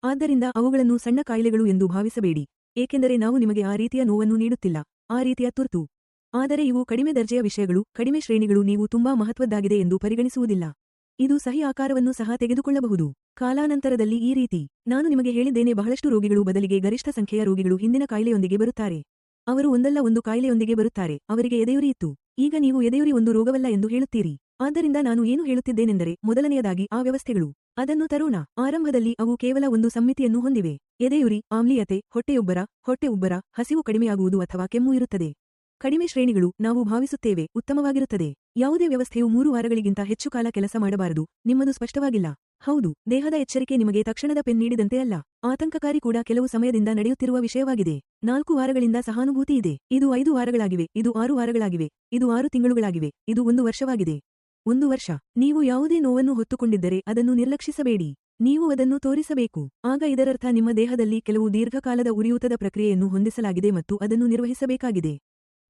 ಆದ್ದರಿಂದ ಅವುಗಳನ್ನು ಸಣ್ಣ ಕಾಯಿಲೆಗಳು ಎಂದು ಭಾವಿಸಬೇಡಿ, ಏಕೆಂದರೆ ನಾವು ನಿಮಗೆ ಆ ರೀತಿಯ ನೋವನ್ನು ನೀಡುತ್ತಿಲ್ಲ, ಆ ರೀತಿಯ ತುರ್ತು. ಆದರೆ ಇವು ಕಡಿಮೆ ದರ್ಜೆಯ ವಿಷಯಗಳು, ಕಡಿಮೆ ಶ್ರೇಣಿಗಳು, ನೀವು ತುಂಬಾ ಮಹತ್ವದ್ದಾಗಿದೆ ಎಂದು ಪರಿಗಣಿಸುವುದಿಲ್ಲ. ಇದು ಸಹಿ ಆಕಾರವನ್ನು ಸಹ ತೆಗೆದುಕೊಳ್ಳಬಹುದು. ಕಾಲಾನಂತರದಲ್ಲಿ ಈ ರೀತಿ ನಾನು ನಿಮಗೆ ಹೇಳಿದ್ದೇನೆ, ಬಹಳಷ್ಟು ರೋಗಿಗಳು ಬದಲಿಗೆ ಗರಿಷ್ಠ ಸಂಖ್ಯೆಯ ರೋಗಿಗಳು ಹಿಂದಿನ ಕಾಯಿಲೆಯೊಂದಿಗೆ ಬರುತ್ತಾರೆ. ಅವರು ಒಂದಲ್ಲ ಒಂದು ಕಾಯಿಲೆಯೊಂದಿಗೆ ಬರುತ್ತಾರೆ, ಅವರಿಗೆ ಎದೆಯುರಿ ಇತ್ತು. ಈಗ ನೀವು ಎದೆಯುರಿ ಒಂದು ರೋಗವಲ್ಲ ಎಂದು ಹೇಳುತ್ತೀರಿ. ಆದ್ದರಿಂದ ನಾನು ಏನು ಹೇಳುತ್ತಿದ್ದೇನೆಂದರೆ, ಮೊದಲನೆಯದಾಗಿ ಆ ವ್ಯವಸ್ಥೆಗಳು. ಅದನ್ನು ತರೋಣ. ಆರಂಭದಲ್ಲಿ ಅವು ಕೇವಲ ಒಂದು ಸಮ್ಮಿತಿಯನ್ನು ಹೊಂದಿವೆ. ಎದೆಯುರಿ, ಆಮ್ಲೀಯತೆ, ಹೊಟ್ಟೆ ಉಬ್ಬರ, ಹಸಿವು ಕಡಿಮೆಯಾಗುವುದು ಅಥವಾ ಕೆಮ್ಮು ಇರುತ್ತದೆ. ಕಡಿಮೆ ಶ್ರೇಣಿಗಳು, ನಾವು ಭಾವಿಸುತ್ತೇವೆ, ಉತ್ತಮವಾಗಿರುತ್ತದೆ. ಯಾವುದೇ ವ್ಯವಸ್ಥೆಯು 3 ವಾರಗಳಿಗಿಂತ ಹೆಚ್ಚು ಕಾಲ ಕೆಲಸ ಮಾಡಬಾರದು. ನಿಮ್ಮದು ಸ್ಪಷ್ಟವಾಗಿಲ್ಲ. ಹೌದು, ದೇಹದ ಎಚ್ಚರಿಕೆ ನಿಮಗೆ ತಕ್ಷಣದ ಪೆನ್ ನೀಡಿದಂತೆ ಅಲ್ಲ. ಆತಂಕಕಾರಿ ಕೂಡ ಕೆಲವು ಸಮಯದಿಂದ ನಡೆಯುತ್ತಿರುವ ವಿಷಯವಾಗಿದೆ. 4 ವಾರಗಳಿಂದ ಸಹಾನುಭೂತಿ ಇದೆ. ಇದು 5 ವಾರಗಳಾಗಿವೆ, ಇದು 6 ವಾರಗಳಾಗಿವೆ, ಇದು 6 ತಿಂಗಳುಗಳಾಗಿವೆ, ಇದು 1 ವರ್ಷವಾಗಿದೆ. 1 ವರ್ಷ. ನೀವು ಯಾವುದೇ ನೋವನ್ನು ಹೊತ್ತುಕೊಂಡಿದ್ದರೆ ಅದನ್ನು ನಿರ್ಲಕ್ಷಿಸಬೇಡಿ. ನೀವು ಅದನ್ನು ತೋರಿಸಬೇಕು. ಆಗ ಇದರರ್ಥ ನಿಮ್ಮ ದೇಹದಲ್ಲಿ ಕೆಲವು ದೀರ್ಘಕಾಲದ ಉರಿಯೂತದ ಪ್ರಕ್ರಿಯೆಯನ್ನು ಹೊಂದಿಸಲಾಗಿದೆ ಮತ್ತು ಅದನ್ನು ನಿರ್ವಹಿಸಬೇಕಾಗಿದೆ.